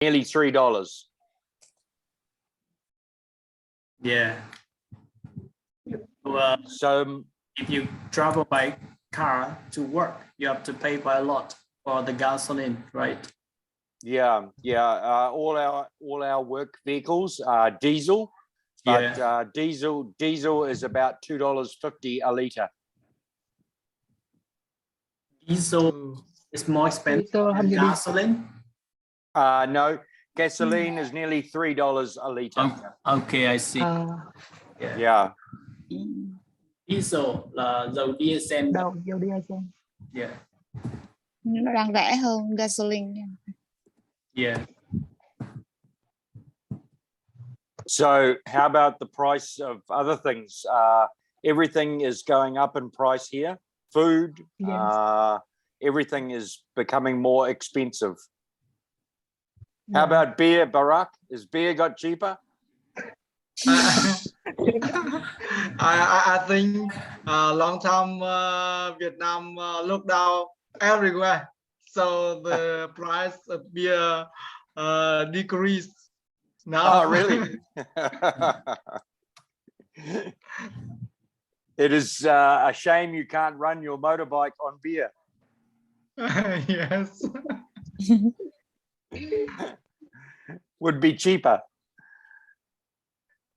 Nearly $3. Yeah. So if you travel by car to work, you have to pay by a lot for the gasoline, right? yeah. All our work vehicles are diesel, but diesel is about $2.50 a liter. Diesel is more expensive than gasoline. No, gasoline is nearly $3 a liter. Okay, I see. Yeah. Diesel là dầu diesel. Dầu diesel. Yeah. Nó đang rẻ hơn gasoline. Yeah. So how about the price of other things? Everything is going up in price here. Food, Yes. everything is becoming more expensive. How about beer, Barack? Is beer got cheaper? I think long time Vietnam locked down everywhere, so the price of beer decreased now. Oh, really? It is a shame you can't run your motorbike on beer. Yes. Would be cheaper.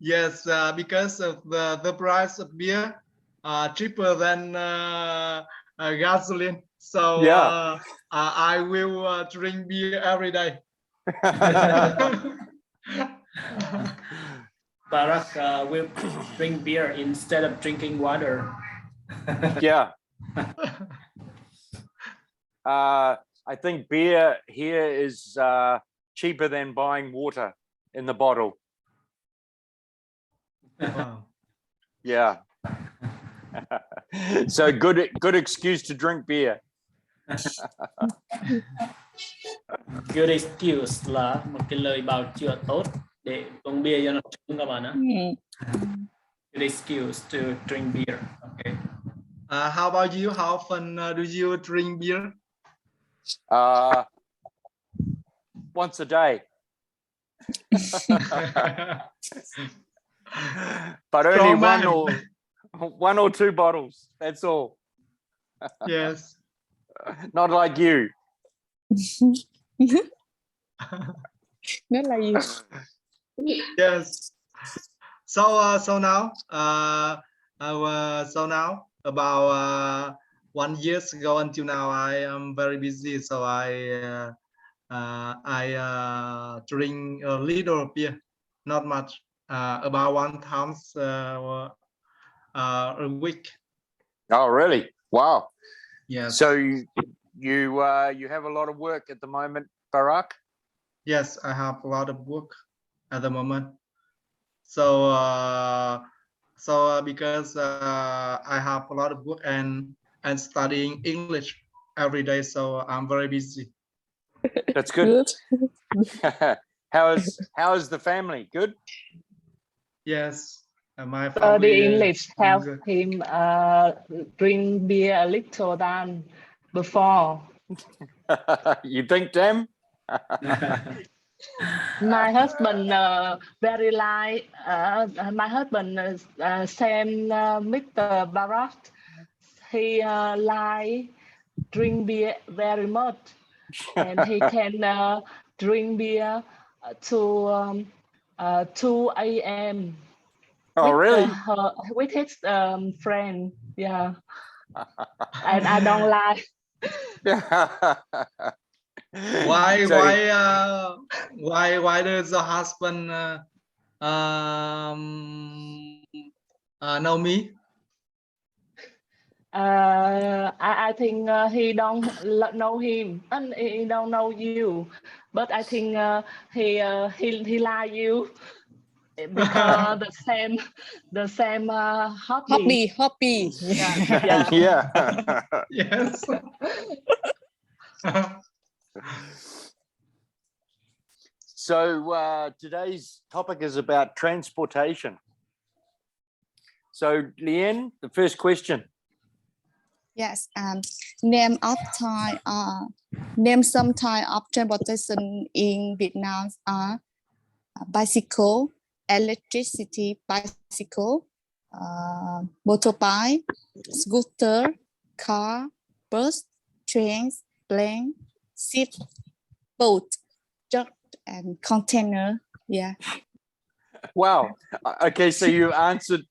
Yes, because of the price of beer cheaper than gasoline. So I will drink beer every day. Barack will drink beer instead of drinking water. Yeah. I think beer here is cheaper than buying water in the bottle. Wow. Yeah. So good excuse to drink beer. Good excuse là một cái lời bào chữa tốt để uống bia cho nó trúng các bạn ạ. Good excuse to drink beer. Okay. How about you? How often do you drink beer? Once a day. But only one or two bottles. That's all. Yes. Not like you. Rất là gì? Yes. So now about 1 year ago until now, I am very busy. So I drink a little beer, not much, about 1 time a week. Oh, really? Wow. Yes. So you have a lot of work at the moment, Barack? Yes, I have a lot of work at the moment. So because I have a lot of work and studying English every day, so I'm very busy. That's good. How is the family? Good? Yes, my The family English help good. him drink beer a little than before. You think, Tim? My husband very like. My husband same Mr. Barack. He like drink beer very much, and he can drink beer to 2 a.m. Oh, really? With his friend, yeah. And I don't like. Why So, why does the husband know me? I think he don't know him and he don't know you, but I think he like you because the same hobby. Yeah. yeah. Yes. So today's topic is about transportation. So Leanne, the first question. Yes. Name of type. Name some type of transportation in Vietnam are bicycle, electricity bicycle, motorbike, scooter, car, bus, trains, plane, ship, boat, truck, and container. Yeah. Wow. Okay, so you've answered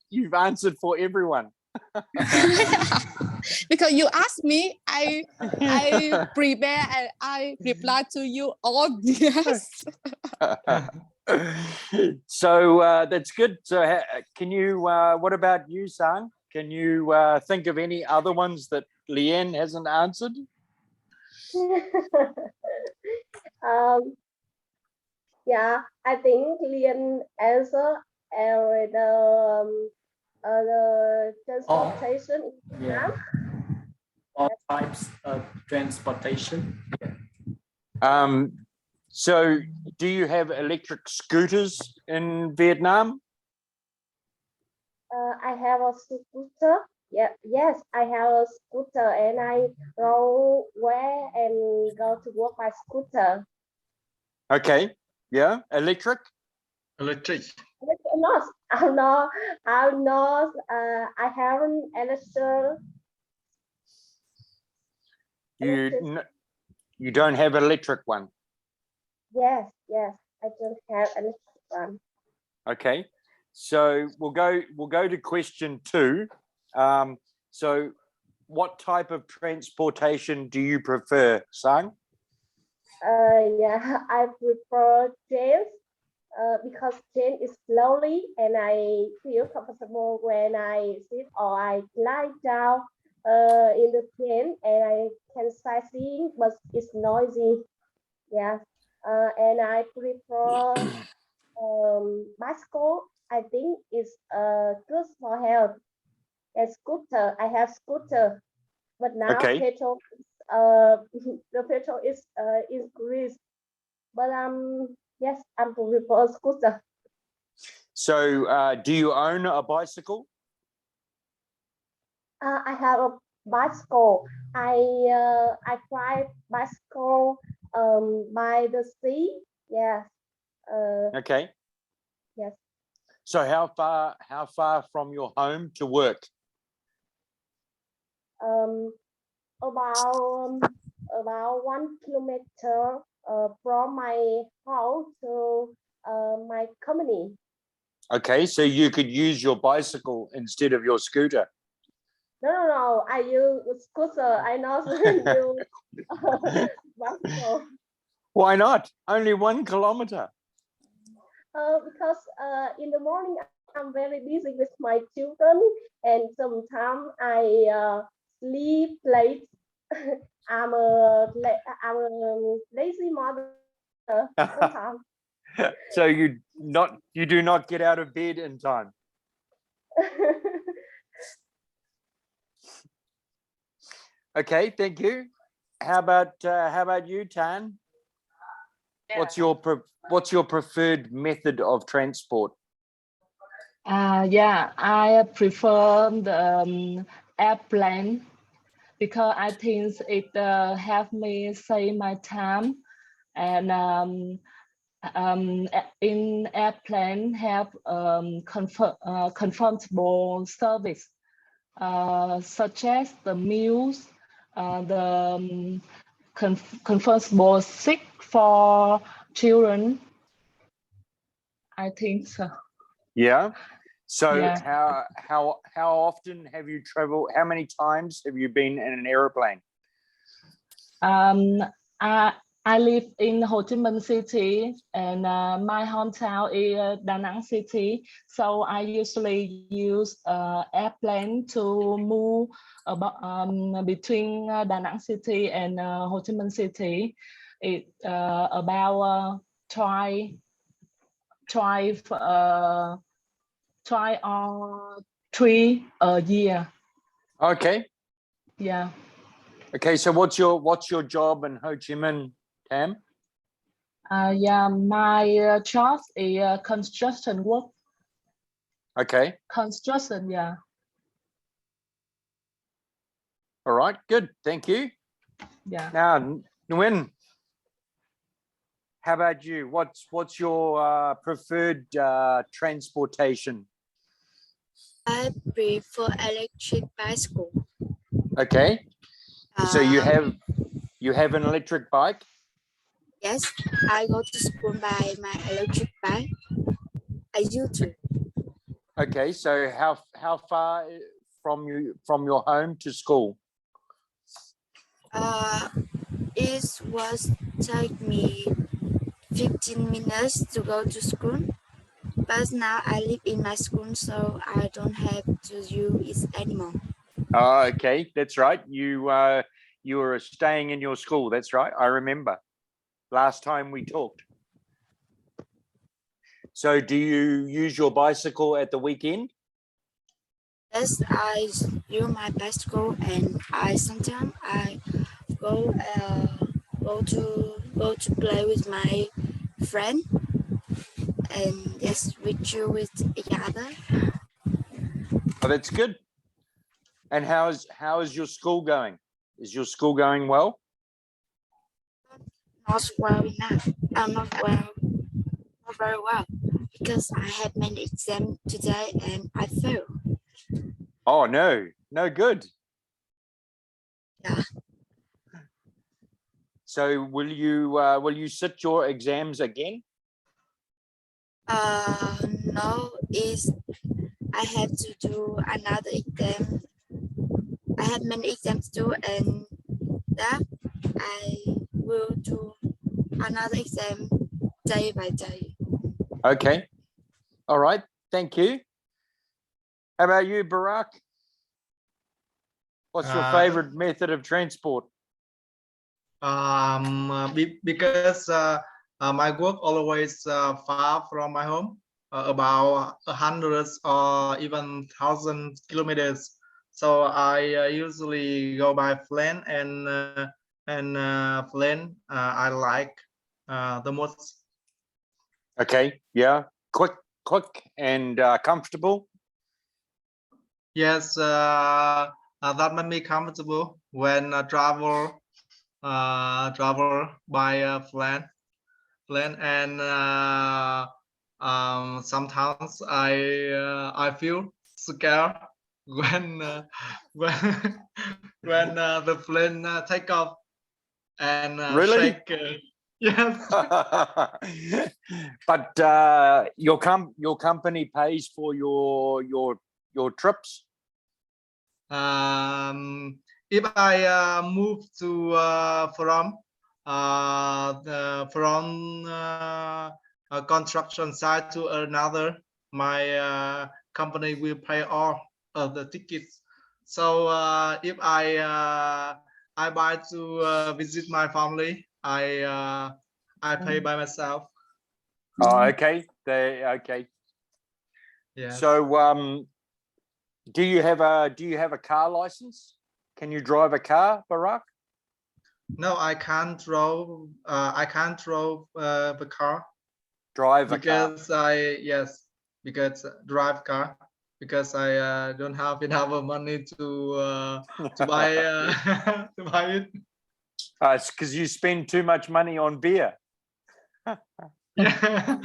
for everyone. Because you asked me, I prepare and I reply to you all. Yes. So that's good. So can you, what about you, Sang? Can you think of any other ones that Leanne hasn't answered? Yeah, I think Lian answered the transportation in Vietnam. All types of transportation. So do you have electric scooters in Vietnam? I have a scooter. Yeah, yes, I have a scooter, and I go where and go to work by scooter. Okay. Yeah. Electric? Electric. I'm not. I haven't electric. You don't have an electric one? Yes, I don't have electric one. Okay. So we'll go to question 2. So what type of transportation do you prefer, Sang? Yeah, I prefer trains because train is slowly and I feel comfortable when I sit or I lie down in the train, and I can sightseeing, but it's noisy. Yeah, and I prefer bicycle. I think it's good for health. And scooter, I have scooter, but now Okay. petrol the petrol is increased, but yes, I'm prefer scooter. So do you own a bicycle? I have a bicycle. I ride bicycle by the sea. Yes. Okay. Yes. So how far from your home to work? About 1 kilometer from my house to my company. Okay, so you could use your bicycle instead of your scooter. No. I use scooter. I not use bicycle. Why not? Only 1 kilometer. Because in the morning I'm very busy with my children, and sometimes I sleep late. I'm a lazy mother sometimes. So you do not get out of bed in time. Okay, thank you. How about you, Tan? Yeah. What's your preferred method of transport? Yeah, I prefer the airplane because I think it help me save my time, and in airplane have comfortable service such as the meals, the comfortable seat for children. I think so. Yeah. So Yeah. how often have you traveled? How many times have you been in an airplane? I live in Ho Chi Minh City, and my hometown is Da Nang City. So I usually use airplane to move about between Da Nang City and Ho Chi Minh City. It about try on 3 a year. Okay. Yeah. Okay. So what's your job in Ho Chi Minh, Tam? Yeah, my job is construction work. Okay. Construction, yeah. All right, good. Thank you. Yeah. Now, Nguyen, how about you? What's your preferred transportation? I prefer electric bicycle. Okay. So you Um, have an electric bike? Yes, I go to school by my electric bike. I used to. Okay. So how far from your home to school? It was take me 15 minutes to go to school, but now I live in my school, so I don't have to use it anymore. Oh, okay. That's right. You were staying in your school. That's right. I remember last time we talked. So do you use your bicycle at the weekend? Yes, I use my bicycle, and sometimes I go to play with my friend, and yes, we chill with each other. Oh, that's good. And how is your school going? Is your school going well? Not well enough. Not very well, because I had many exams today and I failed. Oh no, good. Yeah. So will you sit your exams again? No, I have to do another exam. I have many exams to do, and that I will do another exam day by day. Okay. All right. Thank you. How about you, Barack? What's your favorite method of transport? Because my work always far from my home, about 100 or even 1,000 kilometers. So I usually go by plane, and plane I like the most. Okay. Yeah. Quick and comfortable. Yes, that made me comfortable when travel by plane, and sometimes I feel scared when when the plane take off and Really? shake. Yes. But your company pays for your trips? If I move to from a construction site to another, my company will pay all of the tickets. So if I buy to visit my family, I pay by myself. Oh, okay. Okay. Yeah. So do you have a car license? Can you drive a car, Barack? No, I can't drive. I can't drive the car. Drive a car. Because drive car, because I don't have enough money to buy to buy it. It's because you spend too much money on beer. Yeah.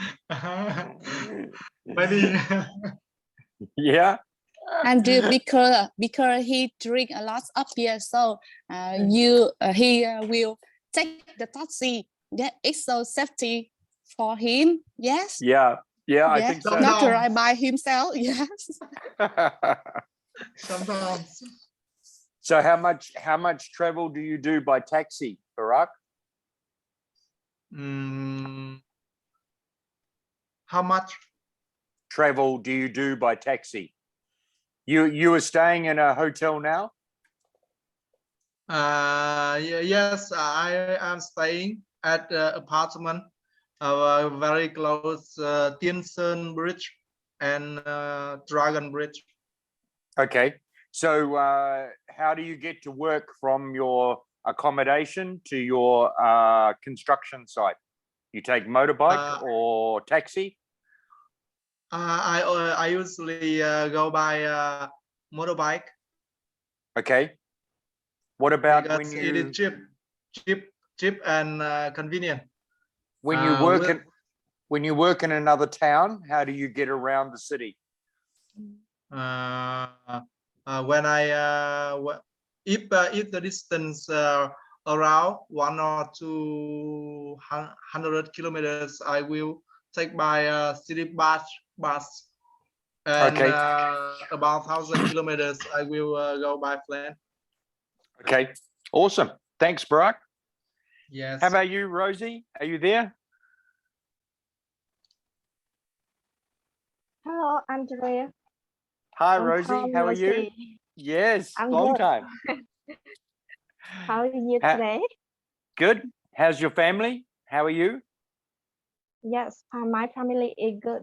Maybe. Yeah. And because he drink a lot of beer, so he will take the taxi. Yeah, it's so safety for him. Yes. Yeah. Yeah, I Yes. think so. Not to ride by himself. Yes. Sometimes. So how much travel do you do by taxi, Barack? How much travel do you do by taxi? You are staying in a hotel now? Yes, I am staying at the apartment very close Tiên Sơn Bridge and Dragon Bridge. Okay, so how do you get to work from your accommodation to your construction site? You take motorbike or taxi? I usually go by motorbike. Okay. What about because when it you is cheap and convenient. when you work in another town? How do you get around the city? When if the distance around 1 or 200 kilometers, I will take by city bus. And Okay. about 1,000 kilometers, I will go by plane. Okay, awesome. Thanks, Barack. Yes. How about you, Rosie? Are you there? Hello, Andrea. Hi, I'm Rosie. from How are you? Rosie. Yes, I'm long good. time. How are you today? Good. How's your family? How are you? Yes, my family is good.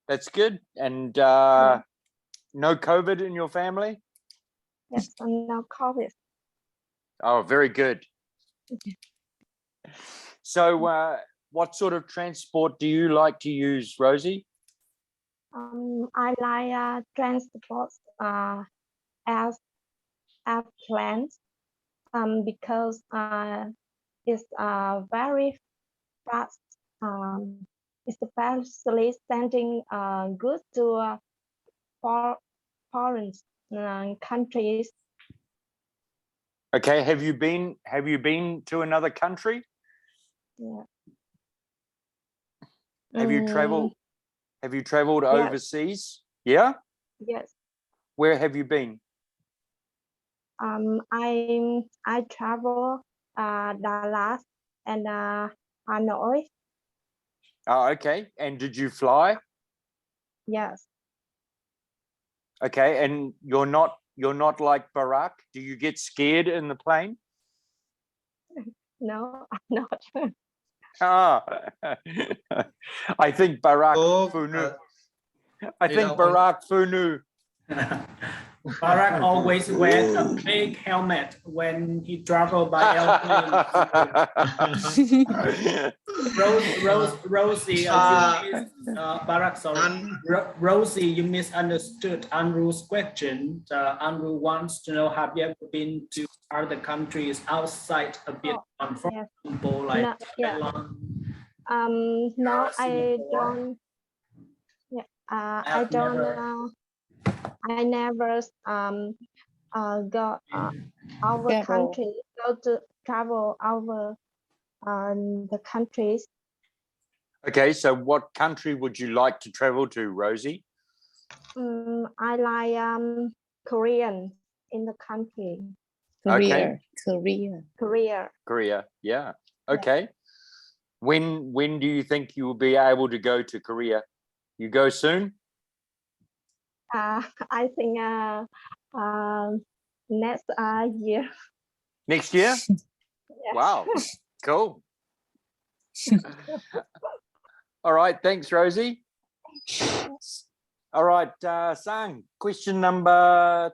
That's good. And no COVID in your family? Yes, and no COVID. Oh, very good. So what sort of transport do you like to use, Rosie? I like transport as airplanes because it's very fast. It's especially sending goods to foreign countries. Okay, have you been to another country? Yeah. Have you traveled yes. overseas? Yeah? Yes. Where have you been? I travel Dallas and Hanoi. Oh, okay. And did you fly? Yes. Okay, and you're not like Barack? Do you get scared in the plane? No, I'm not. Ah, I think Barack Funu. I think Barack Funu. Barack always wears a big helmet when he travels by airplane. Rosie, Barack, sorry. Rosie, you misunderstood Andrew's question. Andrew wants to know, have you ever been to other countries outside of Vietnam, for example, like Thailand? No, I don't. Yeah, I don't. I never go our country, go to travel over the countries. Okay, so what country would you like to travel to, Rosie? I like Korean in the country. Okay. Korea. Yeah. Okay. When do you think you will be able to go to Korea? You go soon? I think next year. Next year? Yes. Wow. Cool. All right. Thanks, Rosie. All right, Sang, question number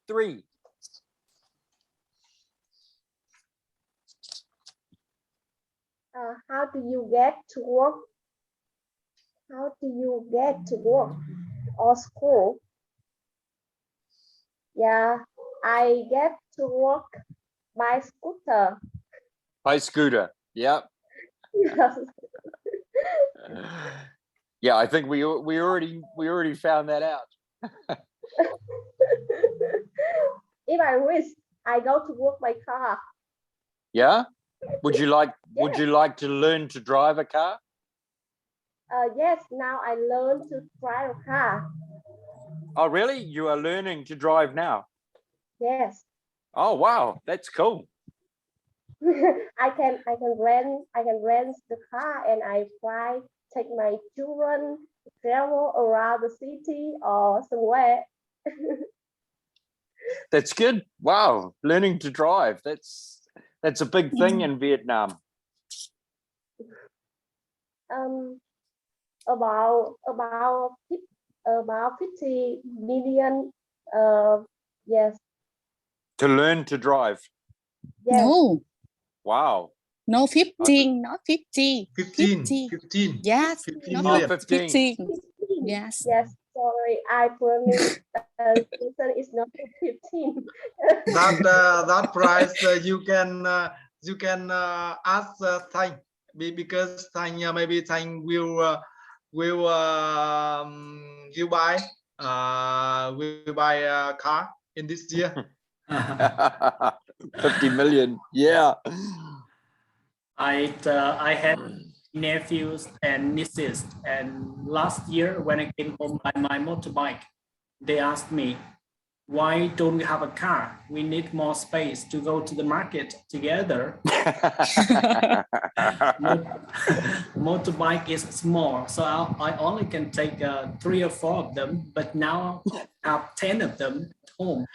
3. How do you get to work? How do you get to work or school? Yeah, I get to work by scooter. By scooter. Yep. Yes. Yeah, I think we already found that out. If I wish, I go to work by car. Yeah. Would you like to learn to drive a car? Yes, now I learn to drive a car. Oh, really? You are learning to drive now? Yes. Oh, wow, that's cool. I can rent the car and I take my children travel around the city or somewhere. That's good. Wow, learning to drive. That's a big thing in Vietnam. About 50 million. Yes. To learn to drive. Yes. No. Wow. No, 15, not 50. 15. 50. Yes. 15 not million. 15. 15. Yes. Yes. sorry. I promise person is not 15. That price you can ask Thanh because Thanh maybe Thanh will buy a car in this year. 50 million. Yeah. I had nephews and nieces, and last year when I came home by my motorbike, they asked me, why don't we have a car? We need more space to go to the market together. Motorbike is small, so I only can take 3 or 4 of them, but now I have 10 of them at home.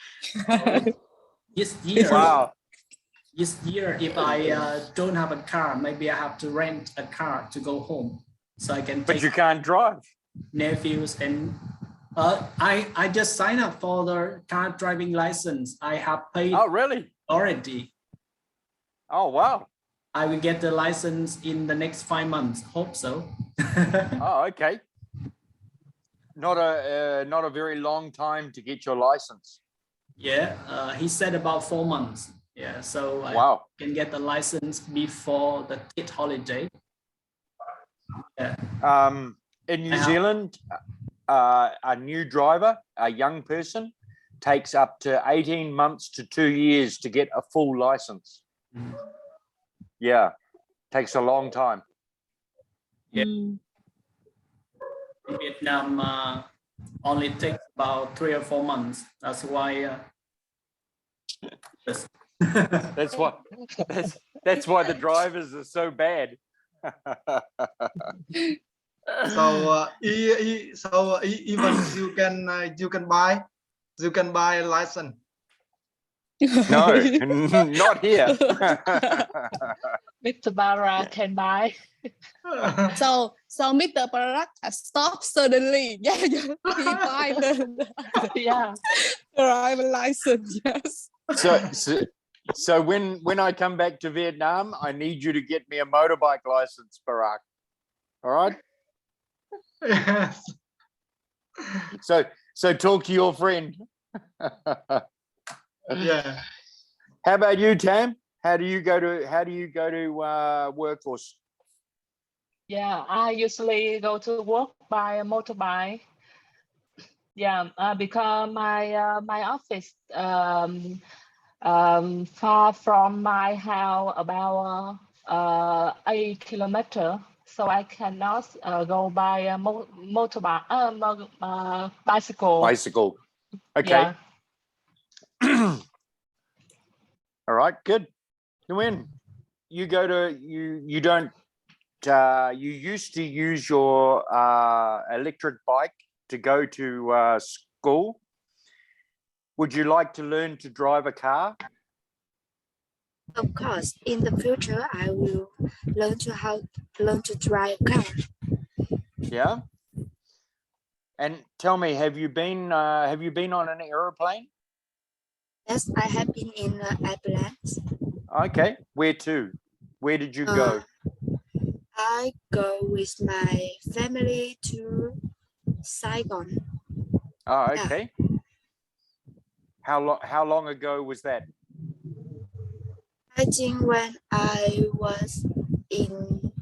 This year, Wow. This year, if I don't have a car, maybe I have to rent a car to go home, so I can. But you can't drive. Nephews and I just signed up for the car driving license. I have paid. Oh, really? Already. Oh, wow. I will get the license in the next 5 months. Hope so. Oh, okay. Not a very long time to get your license. Yeah, he said about 4 months. Yeah, so Wow. I can get the license before the kid holiday. Yeah. In New Zealand, a new driver, a young person, takes up to 18 months to 2 years to get a full license. Yeah, takes a long time. Yeah. In Vietnam, only takes about 3 or 4 months. That's why. That's why the drivers are so bad. So even you can buy a license. No, not here. Mr. Bara can buy. So Mr. Barak stopped suddenly. Yeah, he buy the driver license. Yes. So when I come back to Vietnam, I need you to get me a motorbike license, Barak. All right. Yes. So talk to your friend. Yeah. How about you, Tam? How do you go to work? Or Yeah, I usually go to work by a motorbike. Yeah, because my office far from my house about 8 kilometers, so I cannot go by a motorbike, bicycle. bicycle. Okay. Yeah. All right, good. Nguyen, you used to use your electric bike to go to school. Would you like to learn to drive a car? Of course, in the future, I will learn to drive a car. Yeah. And tell me, have you been on an aeroplane? Yes, I have been in airplane. Okay. Where to? Where did you go? I go with my family to Saigon. Oh, okay. Yeah. How long ago was that? I think when I was in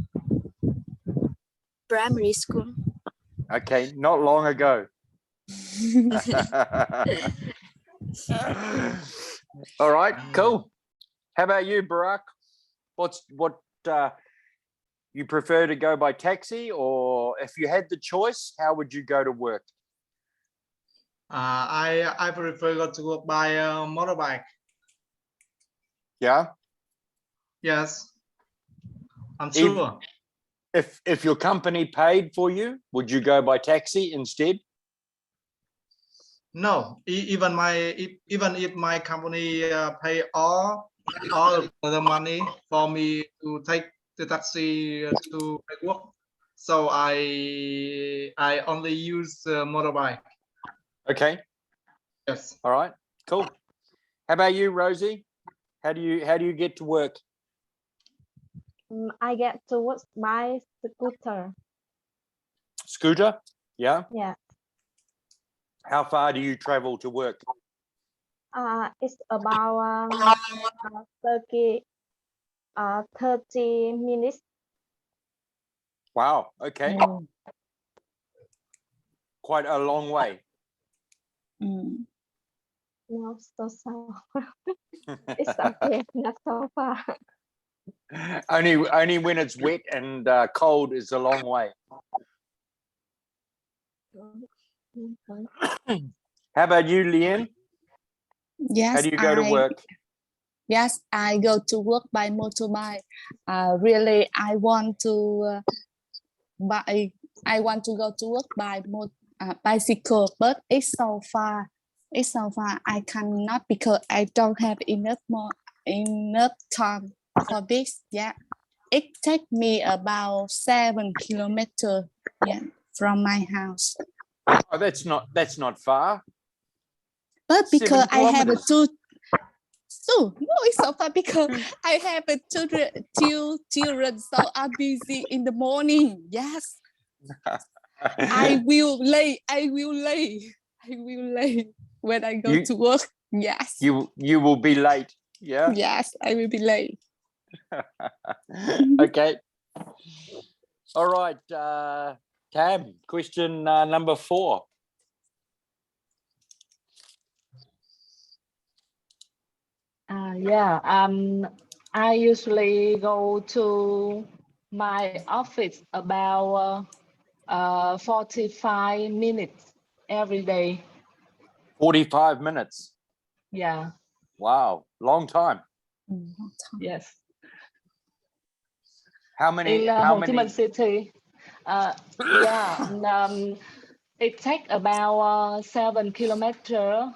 primary school. Okay, not long ago. All right, cool. How about you, Barak? What you prefer to go by taxi, or if you had the choice, how would you go to work? I prefer go to work by a motorbike. Yeah. Yes. I'm sure. If your company paid for you, would you go by taxi instead? No, even if my company pay all of the money for me to take the taxi to my work, so I only use motorbike. Okay. Yes. All right. Cool. How about you, Rosie? How do you get to work? I get to work by scooter. Scooter? Yeah. Yeah. How far do you travel to work? It's about 30 minutes. Wow. Okay. Quite a long way. No, so. It's okay, not so far. Only when it's wet and cold is a long way. How about you, Leanne? Yes. How do you go to work? Yes, I go to work by motorbike. Really, I want to go to work by bicycle, but it's so far. It's so far. I cannot because I don't have enough time for this. Yeah, it takes me about 7 kilometers. Yeah, from my house. Oh, that's not far. But because I have a kilometers. no, it's so far because I have two children, so I'm busy in the morning. Yes, I will late when I go to work. Yes, you will be late. Yeah. Yes, I will be late. Okay. All right. Tam, question number 4. I usually go to my office about 45 minutes every day. 45 minutes. Yeah. Wow, long time. Yes. How many? In Ho Chi Minh City. It takes about 7 kilometers.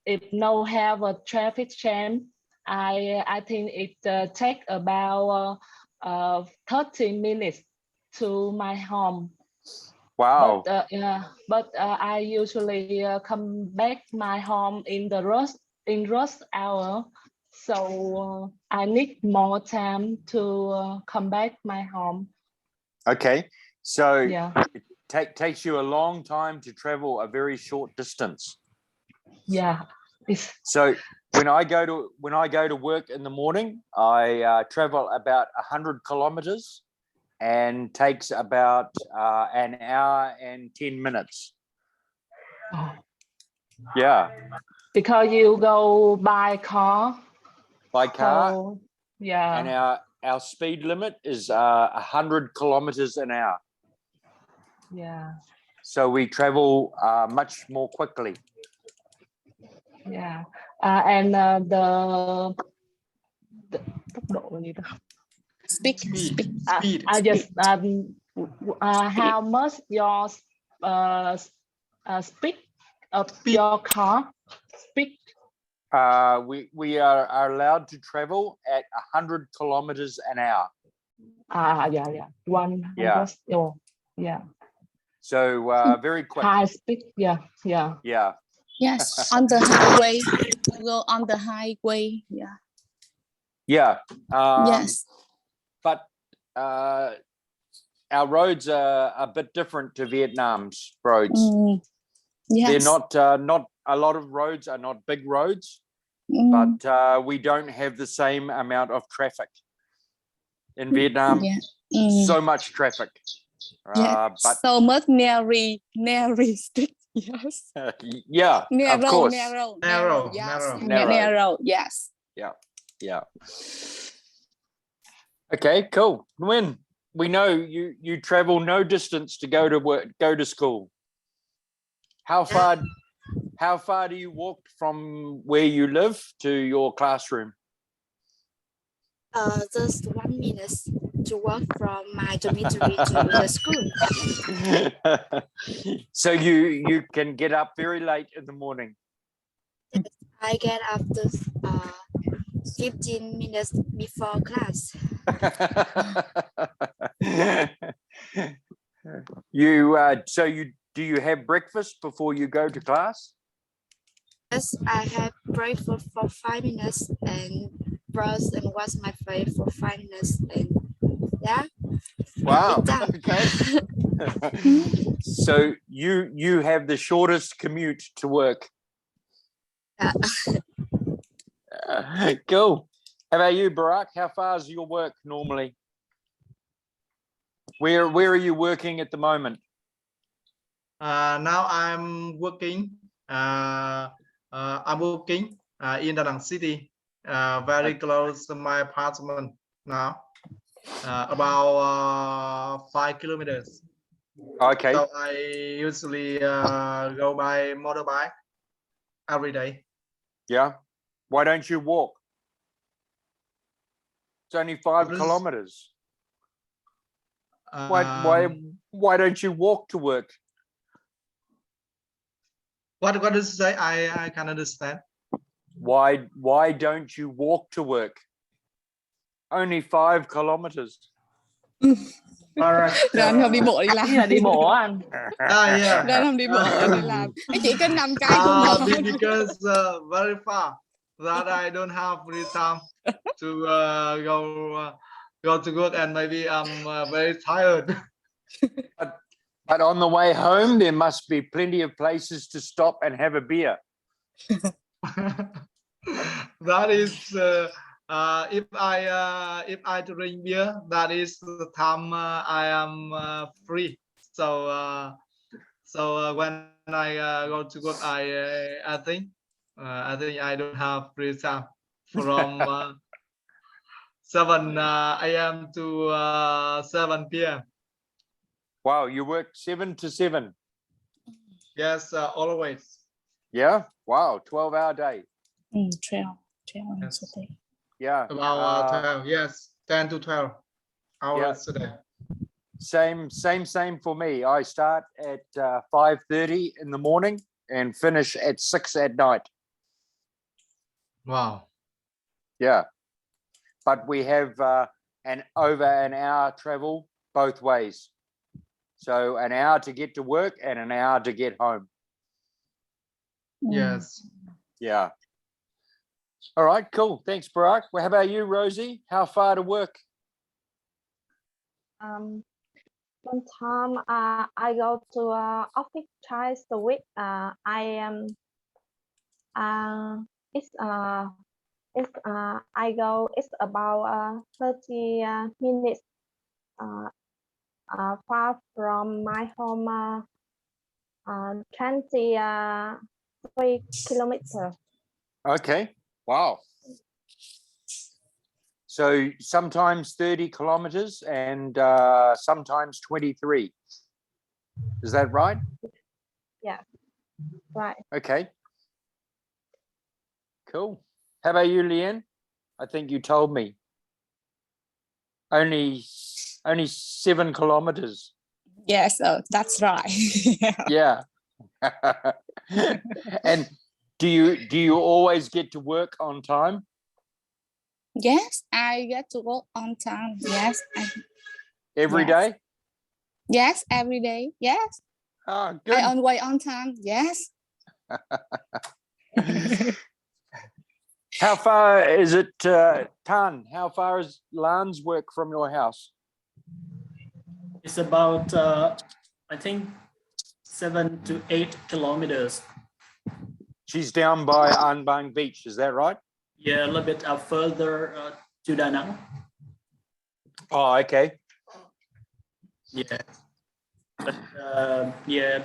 If no have a traffic jam, I think it takes about 30 minutes to my home. Wow. But I usually come back my home in the rush hour, so I need more time to come back my home. Okay, so yeah, it takes you a long time to travel a very short distance. Yeah. So when I go to work in the morning, I travel about 100 kilometers and takes about an hour and 10 minutes. Oh. Yeah. Because you go by car. By car. So, yeah. And our speed limit is 100 kilometers an hour. Yeah. So we travel much more quickly. Yeah. And the speed. I just how much your speed of your car speed? We are allowed to travel at 100 kilometers an hour. Yeah. 100. Yeah. Oh, yeah. So very quick. High speed. Yeah. Yes, on the highway. You go on the highway. Yeah. Yeah. Yes. But our roads are a bit different to Vietnam's roads. Yes. They're not a lot of roads are not big roads, but we don't have the same amount of traffic. In Vietnam, so much traffic. But so much narrow street. Yes. Yeah. Narrow, of course. Narrow. Yes. Narrow. Yes. Yeah. Okay. Cool. Nguyen, we know you travel no distance to go to work, go to school. How far do you walk from where you live to your classroom? Just 1 minute to walk from my dormitory to the school. So you can get up very late in the morning. I get up to 15 minutes before class. Do you have breakfast before you go to class? Yes, I have breakfast for 5 minutes and brush and wash my face for 5 minutes, and Wow. It's done. Okay. So you have the shortest commute to work. Cool. How about you, Barack? How far is your work normally? Where are you working at the moment? Now I'm working. I'm working in Da Nang City, very close to my apartment now. About 5 kilometers. Okay. So I usually go by motorbike every day. Yeah. Why don't you walk? It's only 5 kilometers. Why don't you walk to work? What does it say? I can't understand. Why don't you walk to work? Only 5 kilometers. Rồi anh không đi bộ đi làm. Ý là đi bộ á anh. Yeah. Rồi anh không đi bộ đi làm. Cái chỉ có 5 cây thôi mà. Because very far that I don't have free time to go to work, and maybe I'm very tired. But on the way home, there must be plenty of places to stop and have a beer. That is if I drink beer, that is the time I am free. So when I go to work, I think I don't have free time from 7 a.m. to 7 p.m. Wow, you work 7 to 7. Yes, always. Yeah. Wow, 12-hour day. 12 Yes. a day. Yeah. About 12, yes, 10 to 12 hours a day. Same for me. I start at 5:30 in the morning and finish at 6 at night. Wow. Yeah. But we have over an hour travel both ways. So an hour to get to work and an hour to get home. Yes. Yeah. All right, cool. Thanks, Barack. Well, how about you, Rosie? How far to work? Sometimes I go to office twice a week. It's about 30 minutes far from my home. 23 kilometers. Okay. Wow. So sometimes 30 kilometers and sometimes 23. Is that right? Yeah, right. Okay. Cool. How about you, Leanne? I think you told me. Only 7 kilometers. Yes, that's right. Yeah. And do you always get to work on time? Yes, I get to work on time. Yes. Every day? Yes, every day. Yes. Oh, good. I always on time. Yes. How far is it, Tan? How far is Lan's work from your house? It's about, I think, 7 to 8 kilometers. She's down by An Bang Beach, is that right? Yeah, a little bit further to Da Nang. Oh, okay. Yeah. But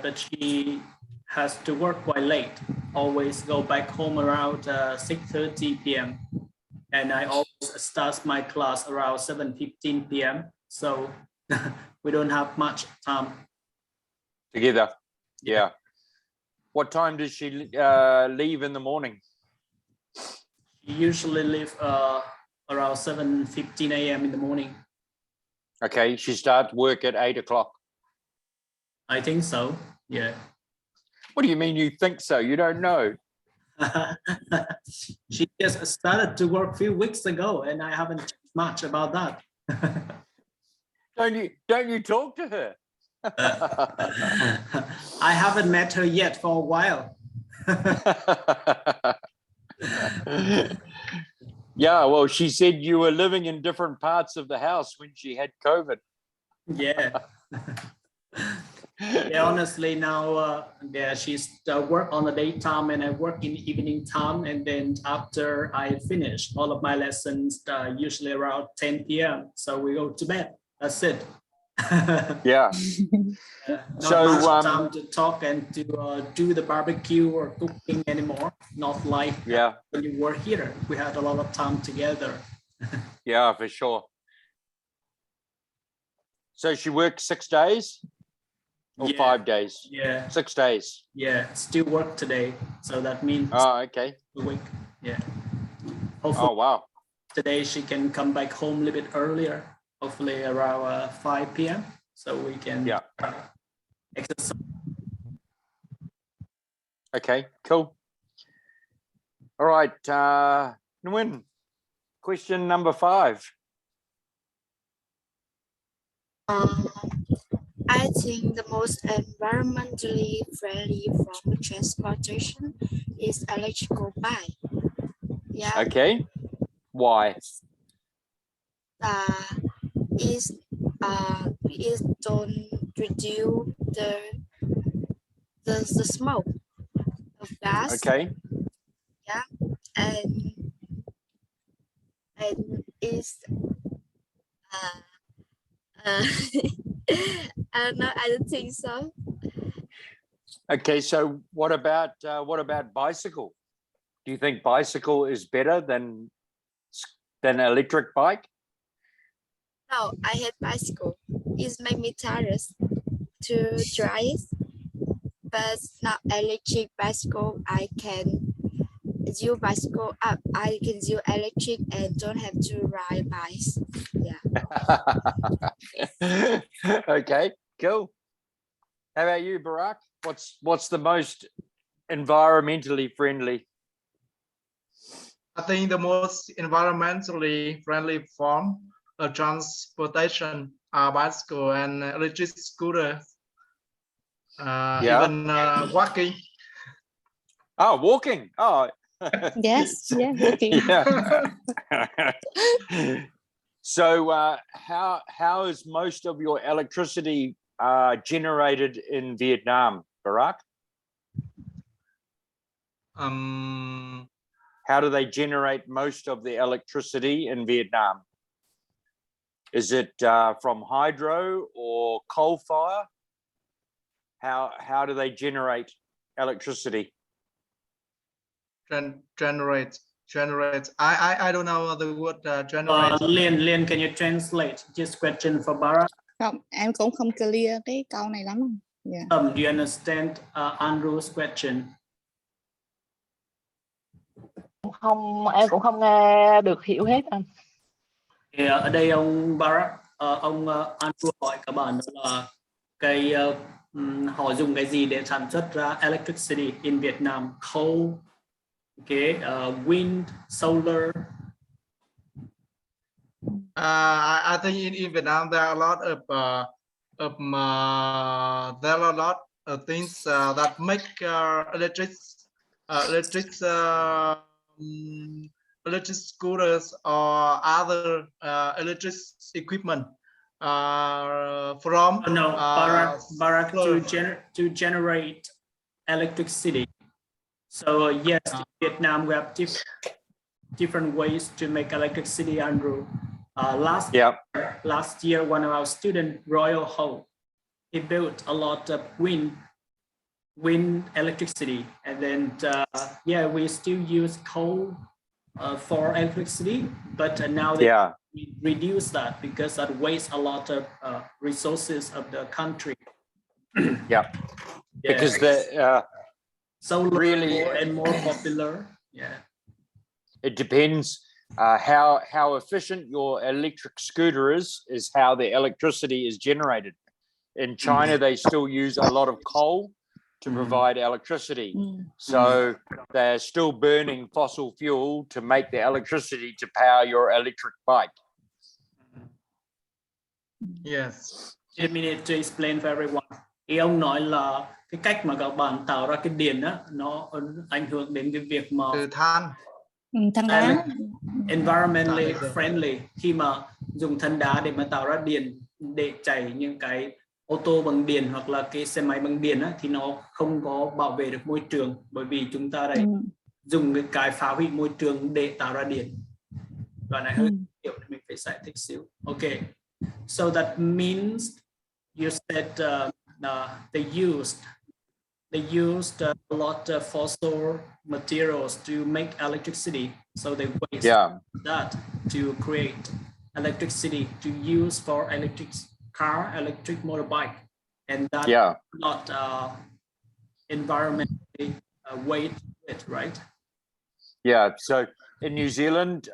but she has to work quite late. Always go back home around 6:30 p.m. And I always start my class around 7:15 p.m. So we don't have much time Together. Yeah. What time does she leave in the morning? She usually leave around 7:15 a.m. in the morning. Okay, she starts work at 8 o'clock. I think so. Yeah. What do you mean you think so? You don't know. She just started to work a few weeks ago, and I haven't checked much about that. Don't you talk to her? I haven't met her yet for a while. Yeah, well, she said you were living in different parts of the house when she had COVID. Yeah. Yeah, honestly now she's work on the daytime and I work in evening time, and then after I finish all of my lessons usually around 10 p.m. so we go to bed. That's it. Yeah. Not much time to talk and to do the barbecue or cooking anymore. Not like when you were here. We had a lot of time together. Yeah, for sure. So she works 6 days or 5 days? Yeah. 6 days. Yeah, still work today. So that means okay. a week. Yeah. Hopefully, oh, wow. Today she can come back home a little bit earlier, hopefully around 5 p.m. so we can exercise. Okay, cool. All right, Nguyen, question number 5. I think the most environmentally friendly form of transportation is electrical bike. Yeah. Okay. Why? It don't reduce the smoke of gas. Okay. Yeah, and it's I don't know. I don't think so. Okay, so what about bicycle? Do you think bicycle is better than electric bike? No, I hate bicycle. It makes me tired to drive. But not electric bicycle. I can use bicycle up. I can use electric and don't have to ride bikes. Yeah. Okay, cool. How about you, Barak? What's the most environmentally friendly? I think the most environmentally friendly form of transportation are bicycle and electric scooters. Even walking. Oh, walking. Oh. Yes, yeah, walking. Yeah. So how is most of your electricity generated in Vietnam, Barak? How do they generate most of the electricity in Vietnam? Is it from hydro or coal fire? How do they generate electricity? Generate. I don't know the word generate. Liên, can you translate this question for Barak? Không, em cũng không clear cái câu này lắm. Yeah. Do you understand Andrew's question? Không, em cũng không nghe được hiểu hết anh. Thì ở đây ông Barak, ông Andrew hỏi các bạn đó là họ dùng cái gì để sản xuất ra electricity in Vietnam? Coal, wind, solar. I think in Vietnam there are a lot of things that make electric scooters or other electric equipment from Barak to generate electricity. So yes, in Vietnam we have different ways to make electricity, Andrew. Last year, one of our students, Royal Hope, he built a lot of wind electricity, and then we still use coal for electricity, but now they reduce that because that wastes a lot of resources of the country. Because the solar really more and more popular. It depends how efficient your electric scooter is how the electricity is generated. In China, they still use a lot of coal to provide electricity. So they're still burning fossil fuel to make the electricity to power your electric bike. Yes. I need to explain for everyone. Ý ông nói là cái cách mà các bạn tạo ra cái điện á, nó ảnh hưởng đến cái việc mà từ than. Than đá. Environmentally friendly, khi mà dùng than đá để mà tạo ra điện để chạy những cái ô tô bằng điện hoặc là cái xe máy bằng điện á, thì nó không có bảo vệ được môi trường, bởi vì chúng ta đã dùng cái phá hủy môi trường để tạo ra điện. Đoạn này hơi hiểu, mình phải giải thích xíu. Okay, so that means you said they used a lot of fossil materials to make electricity, so they waste that to create electricity to use for electric car, electric motorbike, and that not environmentally waste it, right? Yeah, so in New Zealand,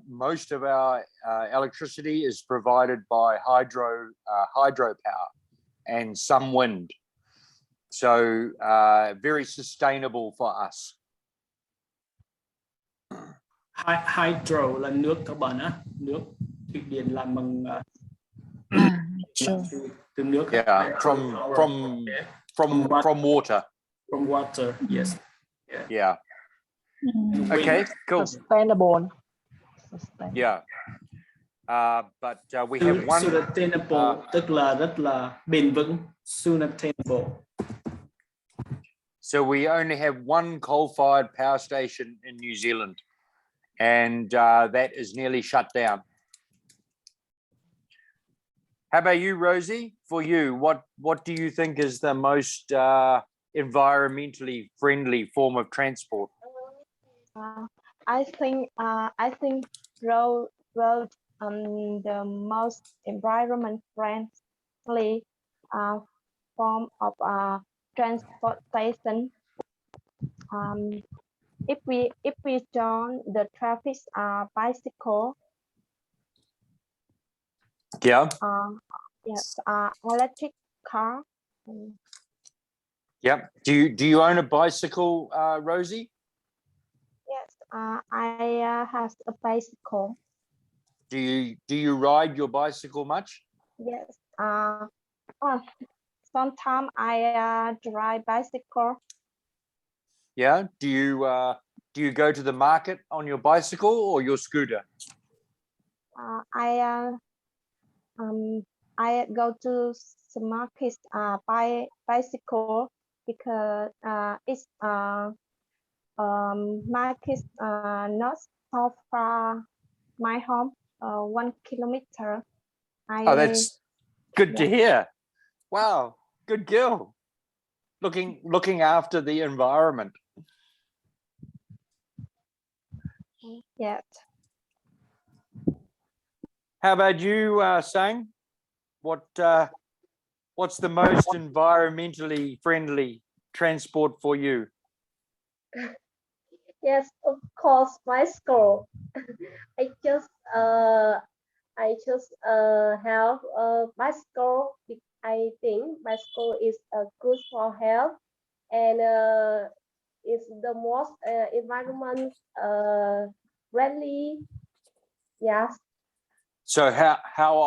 most of our electricity is provided by hydropower and some wind. So very sustainable for us. Hydro là nước các bạn á, nước thủy điện làm bằng từ nước. Yeah, from water. From water, yes. Yeah. Okay, cool. Sustainable. Yeah. But we have one. Sustainable tức là rất là bền vững. Sustainable. So we only have one coal-fired power station in New Zealand, and that is nearly shut down. How about you, Rosie? For you, what do you think is the most environmentally friendly form of transport? I think road the most environment friendly form of transportation. If we join the traffic bicycle. Yeah. Yes. Electric car. Yep. Do you own a bicycle, Rosie? Yes. I have a bicycle. Do you ride your bicycle much? Yes. Sometimes I drive bicycle. Yeah. Do you go to the market on your bicycle or your scooter? I go to the market by bicycle because it's market not so far my home, 1 kilometer. Oh, that's good to hear. Wow, good girl. Looking after the environment. Yes. How about you, Sang? What's the most environmentally friendly transport for you? Yes, of course, bicycle. I just have a bicycle. I think bicycle is good for health, and it's the most environment friendly. Yes. So how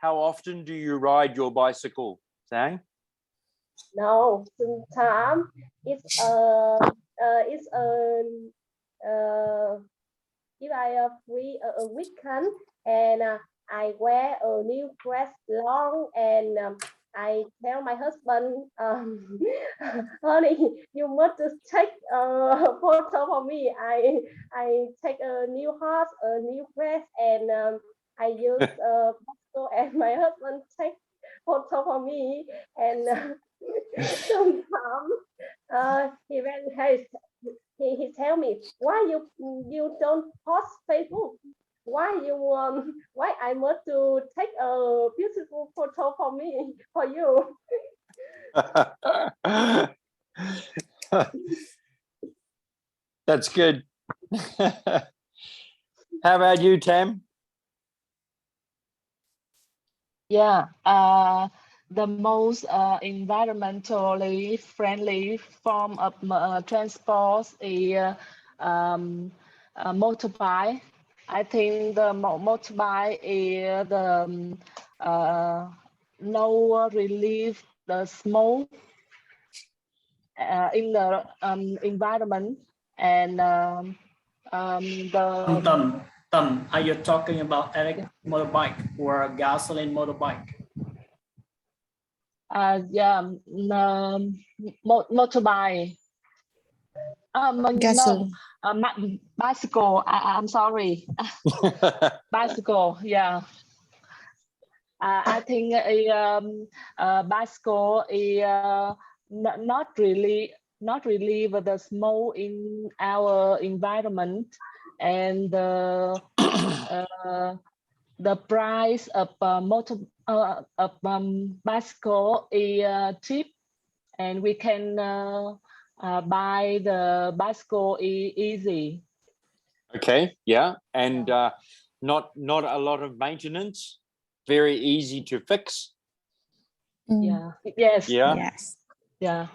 often do you ride your bicycle, Sang? No, sometimes it's if I are free a weekend and I wear a new dress long and I tell my husband, honey, you must take a photo for me. I take a new horse, a new dress, and I use photo, and my husband take photo for me. And sometimes he tell me, why you don't post Facebook? Why I must to take a beautiful photo for me, for you? That's good. How about you, Tam? Yeah, the most environmentally friendly form of transport is motorbike. I think the motorbike is the no relieve the smoke in the environment, and The Are you talking about electric motorbike or gasoline motorbike? Yeah, motorbike. No, bicycle. I'm sorry. Bicycle. Yeah. I think a bicycle is not really with the smoke in our environment, and the price of bicycle is cheap, and we can buy the bicycle easy. Okay, yeah, and not a lot of maintenance. Very easy to fix. Yeah. Yes. Yeah. Yes. Yeah.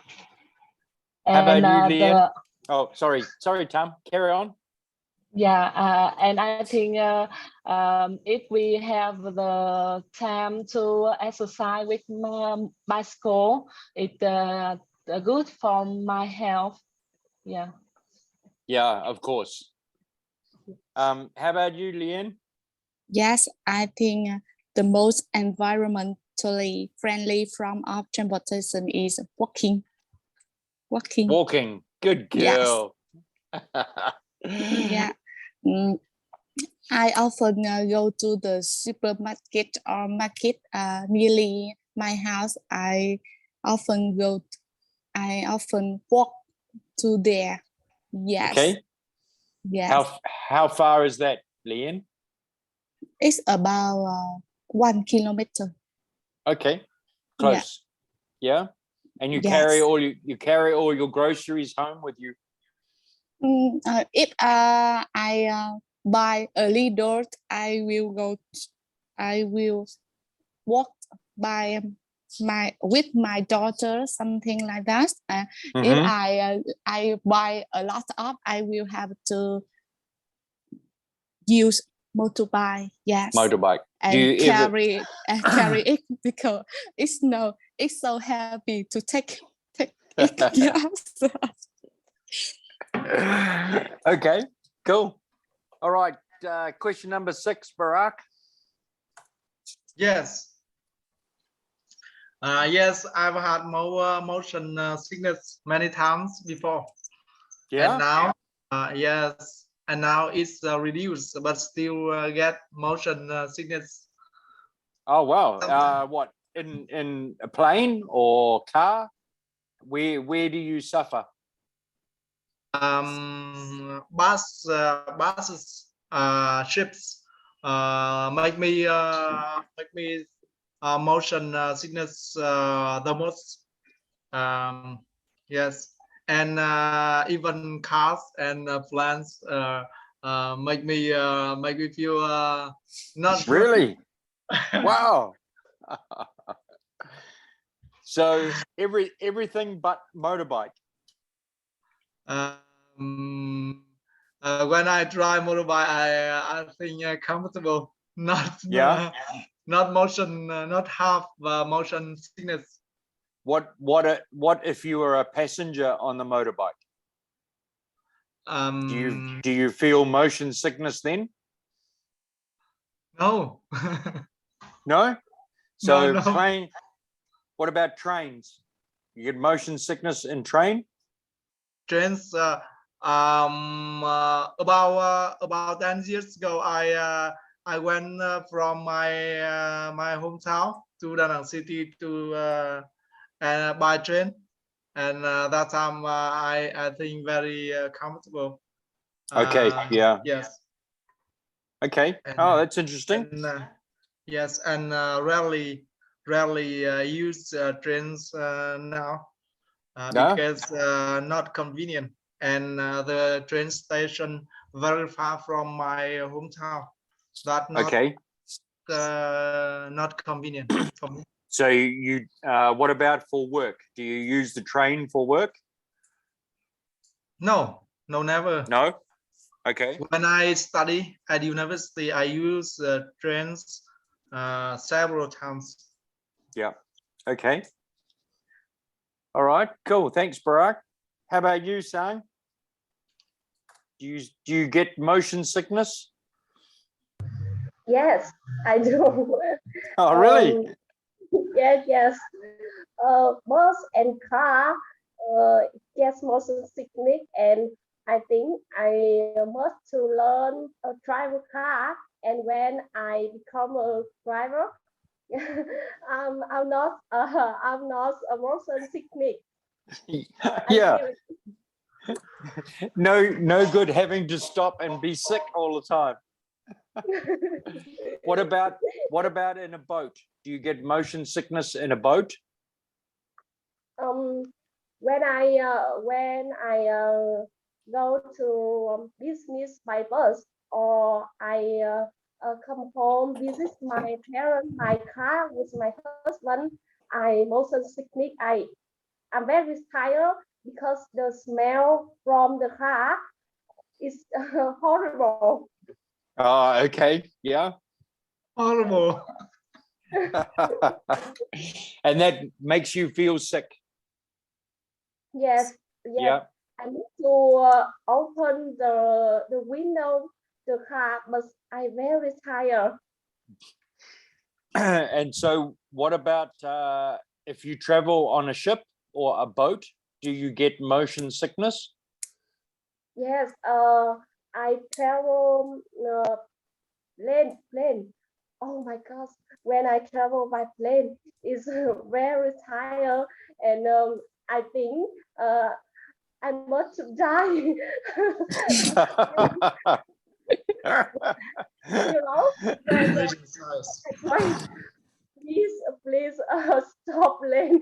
How about you, Liam? Oh, sorry, Tam. Carry on. Yeah, and I think if we have the time to exercise with my bicycle, it's good for my health. Yeah. Yeah, of course. How about you, Lian? Yes, I think the most environmentally friendly form of transportation is walking. Walking. Good girl. Yes. Yeah. I often go to the supermarket or market nearly my house. I often walk to there. Yes. Okay. Yes. How far is that, Lian? It's about 1 kilometer. Okay. Close. Yeah. And you Yes. carry all your groceries home with you? If I buy early doors, I will walk by with my daughter, something like that. If I buy a lot of, I will have to use motorbike. Yes. Motorbike. And do you carry it because it's so heavy to take it. Yes. Okay, cool. All right. Question number 6, Barak. Yes. Yes, I've had motion sickness many times before. Yeah. And now, yes, and now it's reduced, but still get motion sickness. Oh wow. What, in a plane or car? Where do you suffer? Buses, ships make me motion sickness the most. Yes, and even cars and planes make me feel not really. Wow. So everything but motorbike. When I drive motorbike, I think comfortable, not not motion, not have motion sickness. What if you were a passenger on the motorbike? Do you feel motion sickness then? No. No? So no. Plane. What about trains? You get motion sickness in train? Trains. About 10 years ago, I went from my hometown to Da Nang city to by train, and that time I think very comfortable. Okay. Yeah. Yes. Okay. Oh, that's interesting. And, yes, and rarely use trains now because not convenient, and the train station very far from my hometown. That not not convenient for me. So you what about for work? Do you use the train for work? No, never. No. Okay. When I study at university, I use trains several times. Yeah. Okay. All right. Cool. Thanks, Barak. How about you, Sang? Do you get motion sickness? Yes, I do. Oh, really? Yes. Bus and car gets motion sickness, and I think I must to learn a drive a car. And when I become a driver, I'm not a motion sickness. Yeah. No good having to stop and be sick all the time. What about in a boat? Do you get motion sickness in a boat? When I go to business by bus, or I come home visit my parents by car with my husband, I motion sickness. I'm very tired because the smell from the car is horrible. Oh, okay. Yeah. Horrible. And that makes you feel sick. Yes. Yeah. I need to open the window, the car, but I'm very tired. And so what about if you travel on a ship or a boat, do you get motion sickness? Yes, I travel plane. Oh my gosh, when I travel by plane, it's very tired, and I think I must die. You know, when, please stop plane.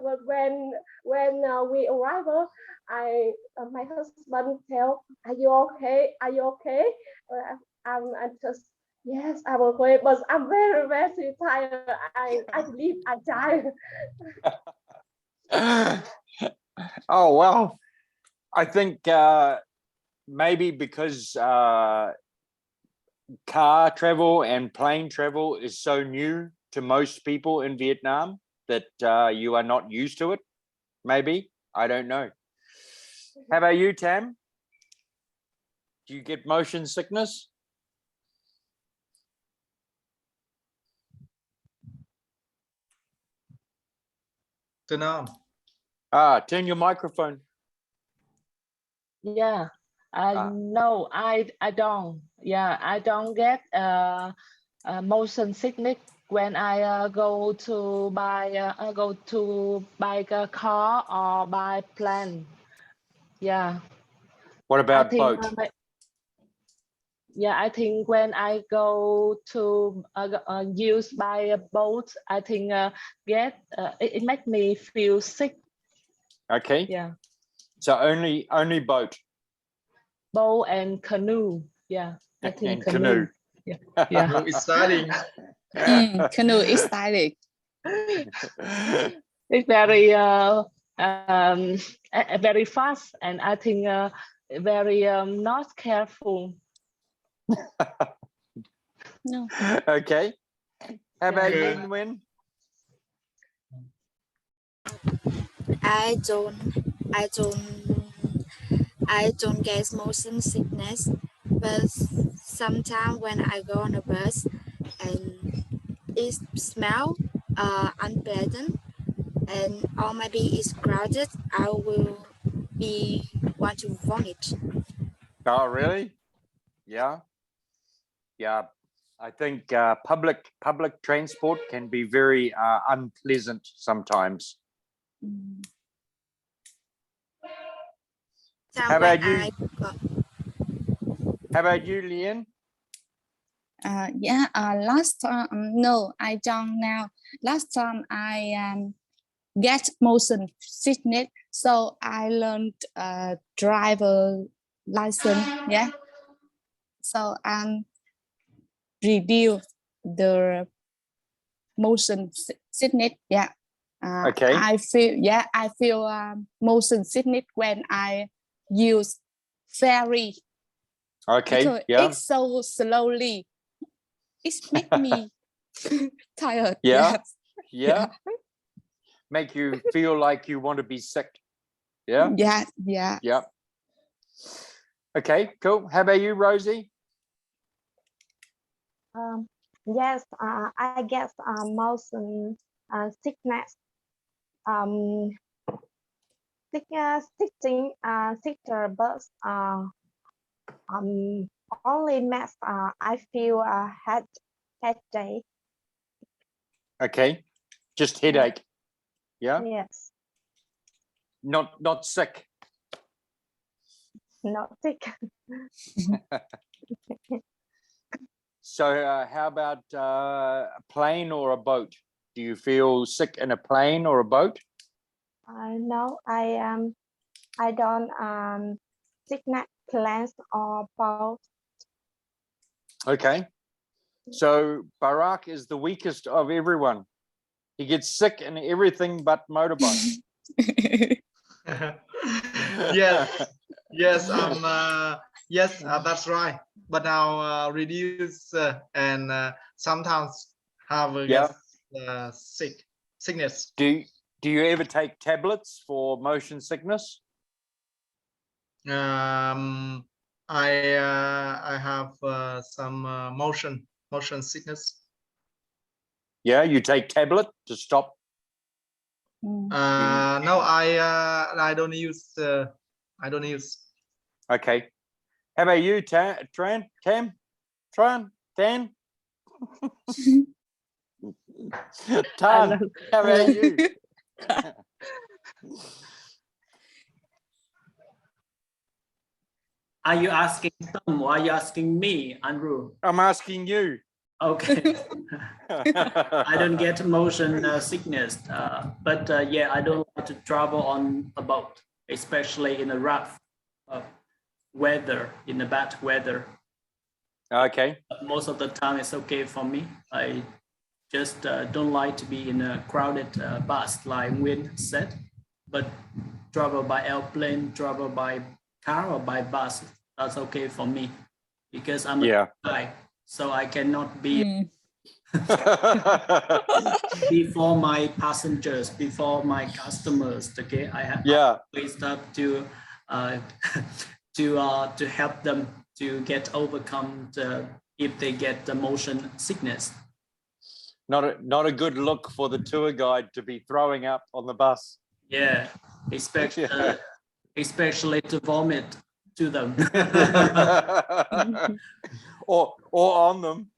But when we arrive, my husband tell, "Are you okay? Are you okay?" I'm just, yes, I'm okay, but I'm very tired. I believe I die. Oh, well, I think maybe because car travel and plane travel is so new to most people in Vietnam that you are not used to it. Maybe, I don't know. How about you, Tam? Do you get motion sickness? Turn on. Turn your microphone. Yeah. No, I don't. Yeah, I don't get motion sickness when I go to buy a car or buy plane. Yeah. What about I think, boat? I think when I go to use by a boat, I think it makes me feel sick. Okay. Yeah. So only boat. Boat and canoe. Yeah. I think and canoe. Yeah. Yeah. Oh, exciting. Canoe exciting. It's very very fast, and I think very not careful. No. Okay. How about you, Good. Nguyen? I don't get motion sickness, but sometimes when I go on a bus and it smells unpleasant, and or maybe it's crowded, I will want to vomit. Oh, really? Yeah. Yeah. I think public transport can be very unpleasant sometimes. How about you? How about you, Lien? Last time, no, I don't now. Last time I get motion sickness, so I learned driver license. Yeah, so reduce the motion sickness. Yeah, Okay. I feel motion sickness when I use ferry. Okay. Because Yeah. it's so slowly. It makes me tired. Yeah. Yes. Yeah. Make you feel like you want to be sick. Yeah. Yeah. Yeah. Yeah. Okay, cool. How about you, Rosie? Yes, I guess motion sickness. Sitting sitter bus only mess I feel headache. Okay, just headache. Yeah. Yes, Not sick. not sick. So how about a plane or a boat? Do you feel sick in a plane or a boat? No, I don't sickness plans or both. Okay. So Barack is the weakest of everyone. He gets sick in everything but motorbike. Yes, yes, yes, that's right. But now reduce and sometimes have Yeah. sickness. Do you ever take tablets for motion sickness? I have some motion sickness. Yeah, you take tablet to stop. No, I don't use. I don't use. Okay. How about you, Tan? Tan? Tan? Tan, how about you? Are you asking Tom or are you asking me, Andrew? I'm asking you. Okay. I don't get motion sickness, but yeah, I don't like to travel on a boat, especially in a rough weather, in the bad weather. Okay. Most of the time it's okay for me. I just don't like to be in a crowded bus, like Win said, but travel by airplane, travel by car or by bus, that's okay for me because I'm a guy, so I cannot be before my passengers, before my customers. Okay, I have always have to to help them to get overcome if they get the motion sickness. Not a good look for the tour guide to be throwing up on the bus. Yeah, especially to vomit to them. or on them.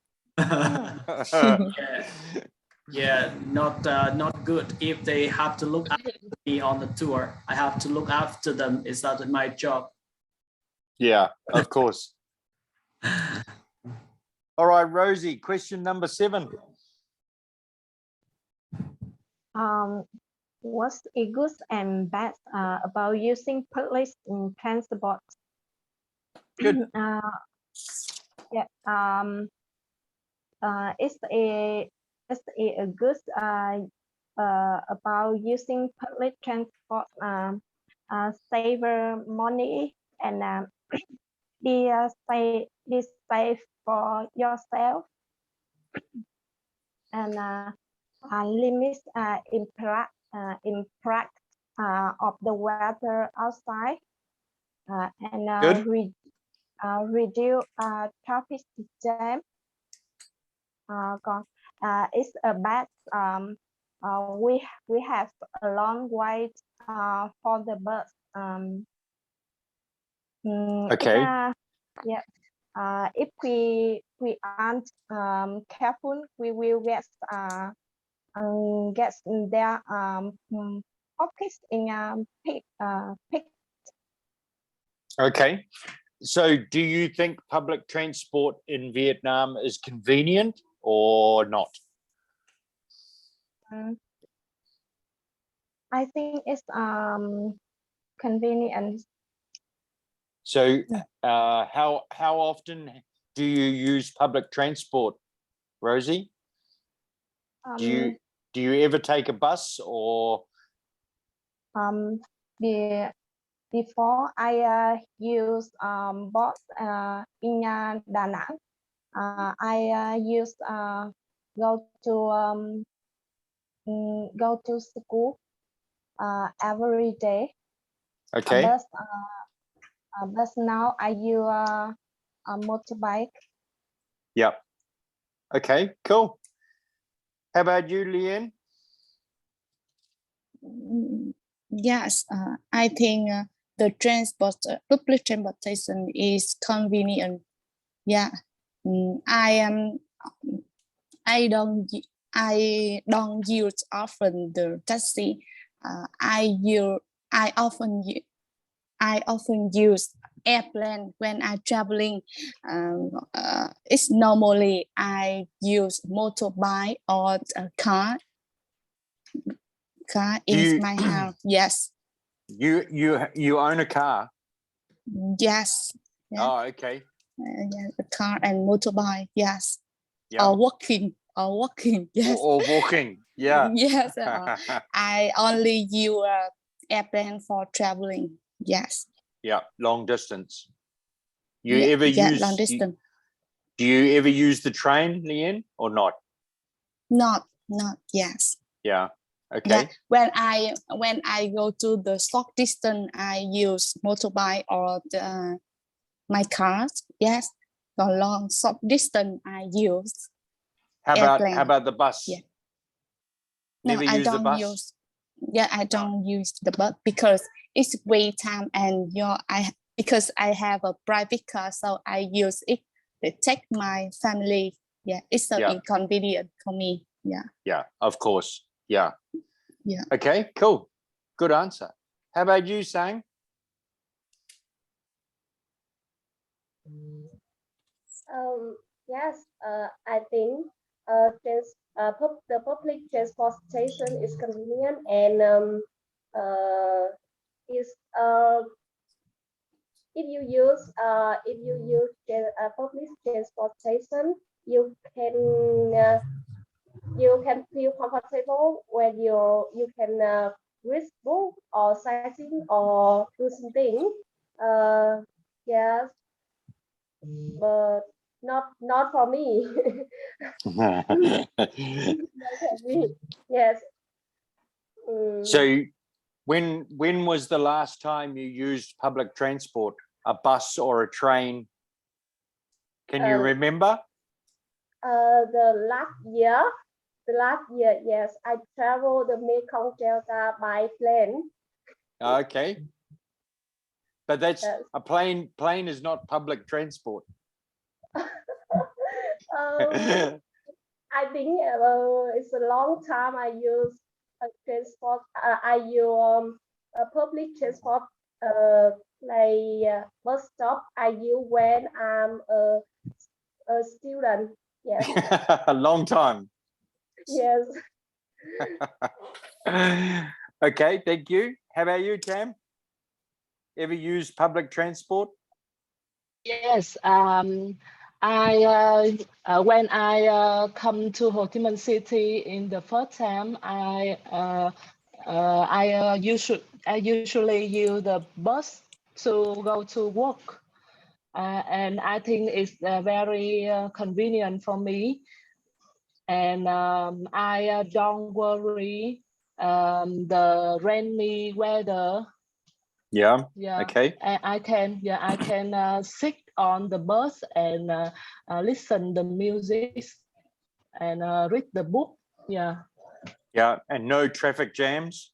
Yeah, not good. If they have to look after me on the tour, I have to look after them. Is that my job? Yeah, of course. All right, Rosie, question number 7. What's a good and bad about using public transport? Good. Yeah. It's a good about using public transport. Save money and be safe for yourself and limit impact of the weather outside and reduce traffic jam. It's a bad. We have a long wait for the bus. Okay. Yeah. If we aren't careful, we will get their pockets in peak. Okay. So do you think public transport in Vietnam is convenient or not? I think it's convenient. So how often do you use public transport, Rosie? Do you ever take a bus or? Before I use bus in Da Nang. I use go to school every day. Okay. But now I use a motorbike. Yep. Okay, cool. How about you, Leanne? Yes, I think the public transportation is convenient. Yeah, I don't use often the taxi. I often use airplane when I'm traveling. It's normally I use motorbike or a car. Car in my house. Yes. You own a car? Yes. Yeah. Oh, okay. Yeah, a car and motorbike. Yes. Yeah. Or walking. Yes. Or walking. Yeah. Yes. I only use airplane for traveling. Yes. Yeah. Long distance. Long distance. Do you ever use the train, Leanne, or not? Not. Yes. Yeah. Okay. Yeah. When I go to the short distance, I use motorbike or my car. Yes. For long short distance, I use. How about the bus? Yeah. Never I use the don't bus? use. Yeah, I don't use the bus because it's waste time and because I have a private car, so I use it to take my family. Yeah, it's so inconvenient for me. Yeah. Yeah, of course. Yeah. Yeah. Okay, cool. Good answer. How about you, Sang? Yes, I think the public transportation is convenient and is if you use public transportation, you can feel comfortable when you can read book or sightseeing or do something. Yes, but not for me. Yes. So when was the last time you used public transport, a bus or a train? Can you remember? The last year, yes, I traveled the Mekong Delta by plane. Okay. But that's a plane is not public transport. I think it's a long time I use transport. I use public transport like bus stop. I use when I'm a student. Yes. A long time. Yes. Okay, thank you. How about you, Cam? Ever use public transport? Yes. When I come to Ho Chi Minh City in the first time, I usually use the bus to go to work, and I think it's very convenient for me. And I don't worry the rainy weather. Yeah. Yeah. Okay. I can sit on the bus and listen the music and read the book. Yeah. Yeah, and no traffic jams.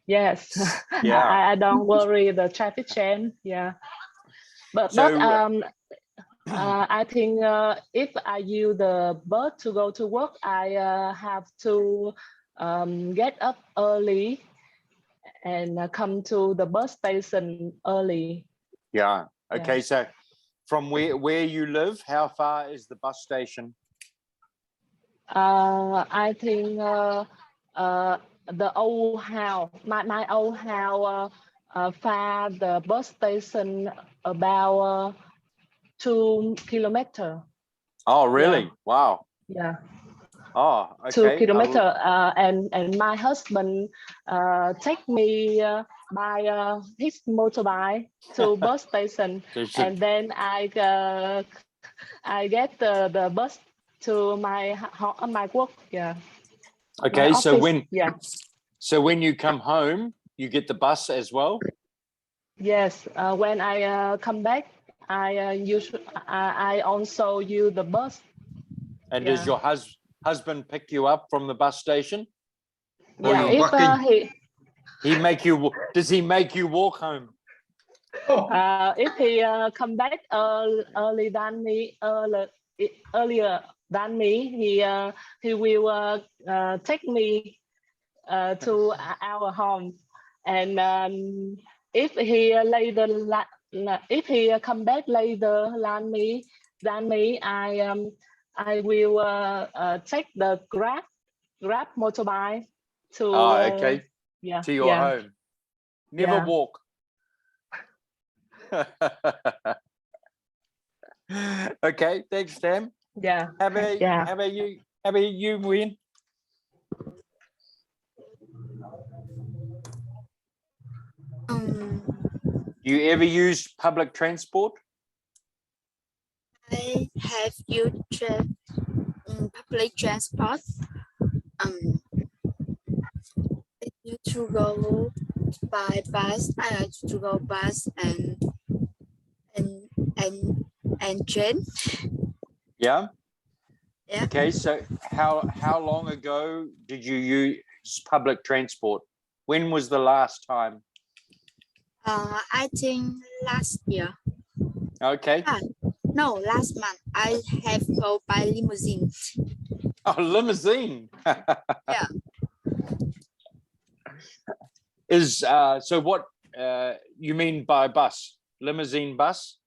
Yes. Yeah. I don't worry the traffic jam. Yeah. But I think if I use the bus to go to work, I have to get up early and come to the bus station early. Yeah. Okay. Yeah. So from where you live, how far is the bus station? I think the old house, my old house, far the bus station about 2 kilometers. Oh, really? Yeah. Wow. Yeah. Oh, okay. 2 kilometers. And my husband take me by his motorbike to bus station, and then I get the bus to my work. Yeah. Okay. So when you come home, you get the bus as well? Yes, when I come back, I also use the bus. And does your husband pick you up from the bus station? Or Yeah, you're if walking? Does he make you walk home? if he come back earlier than me, he will take me to our home, and if he if he come back later than me, I will take the Grab motorbike to Okay. yeah, To your home. Never walk. Okay, thanks, Tam. Yeah. How about you? How about you, Nguyen? Do you ever use public transport? I have used public transport. I used to go by bus. I used to go bus and train. Yeah. Yeah. Okay, so how long ago did you use public transport? When was the last time? I think last year. Okay. No, last month. I have go by limousine. Oh, limousine. Yeah. Is so what you mean by bus? Limousine bus?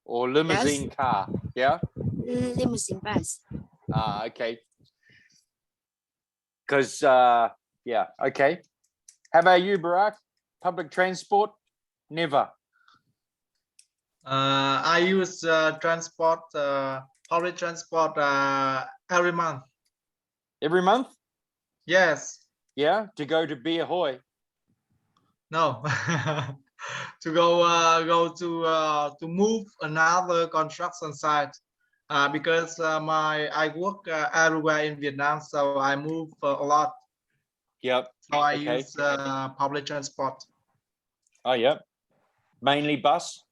Or limousine car? Yeah. Limousine bus. Okay. Because yeah, okay. How about you, Barack? Public transport? Never. I use transport, public transport every month. Every month? Yes. Yeah, to go to Beer Hoi. No. To move another construction site because I work everywhere in Vietnam, so I move a lot. Yep. So I use public transport. Oh, yeah. Mainly bus?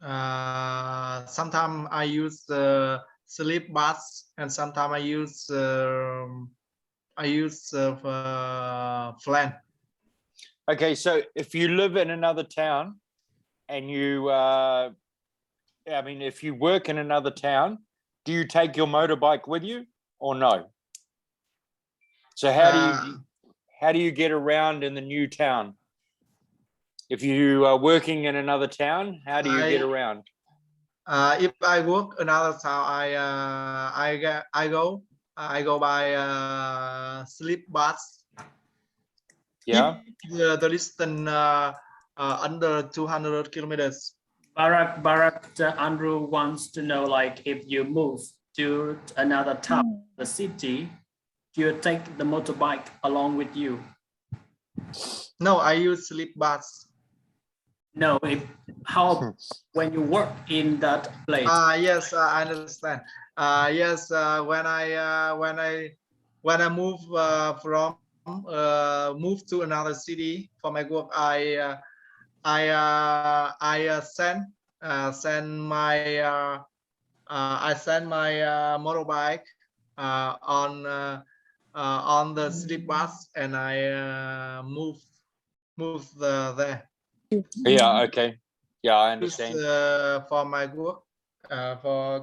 Sometimes I use sleep bus, and sometimes I use flan. Okay, so if you live in another town and you, I mean, if you work in another town, do you take your motorbike with you or no? So how do you get around in the new town? If you are working in another town, how do you get around? If I work another town, I go by sleep bus. Yeah. If the distance under 200 kilometers. Barack, Andrew wants to know, like, if you move to another town, the city, do you take the motorbike along with you? No, I use sleep bus. No, when you work in that place? Yes, I understand. Yes, when I move move to another city for my work, I send my motorbike on the sleep bus, and I move there. Yeah. Okay. Yeah, I understand. For my work, for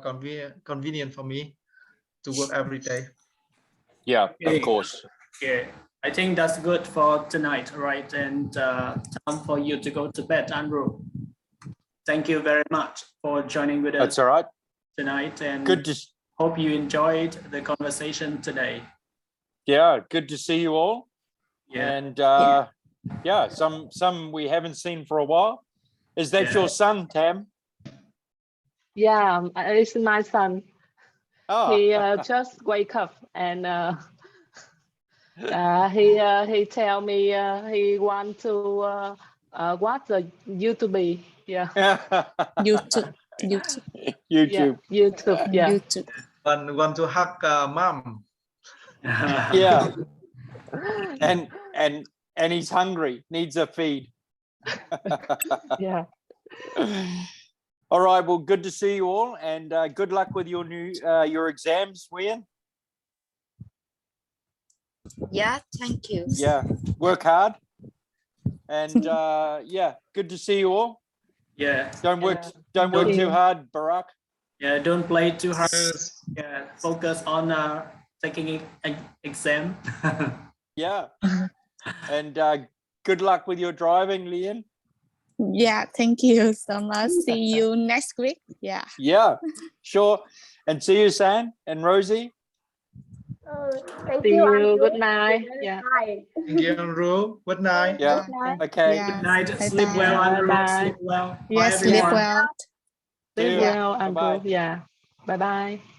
convenient for me to work every day. Yeah, of course. Yeah, I think that's good for tonight, right? And time for you to go to bed, Andrew. Thank you very much for joining with us. That's all right. Tonight, and good to hope you enjoyed the conversation today. Yeah, good to see you all. Yeah. And yeah, some we haven't seen for a while. Is that your son, Tam? Yeah, it's my son. Oh. He just wake up, and he tell me he want to watch the YouTube. Yeah. YouTube. Yeah, YouTube. Yeah. YouTube. Want to hug mom. Yeah. and he's hungry, needs a feed. Yeah. All right, well, good to see you all, and good luck with your your exams, Nguyen. Yeah, thank you. Yeah, work hard, and yeah, good to see you all. Yeah. Don't work Thank too you. hard, Barack. Yeah, don't play too hard. Yes. Yeah, focus on taking an exam. Yeah, and good luck with your driving, Lian. Yeah, thank you so much. See you next week. Yeah. Yeah, sure. And see you, San and Rosie. Thank See you. you. Good Andrew. night. Very Yeah. kind. Thank you, Andrew. Good night. Yeah. Good night. Okay. Yeah. Good night. Bye Sleep bye. well, Andrew. Bye-bye. Sleep well. Bye, Yes, sleep everyone. well. See Sleep you. well, Andrew. Bye-bye. Yeah. Bye bye.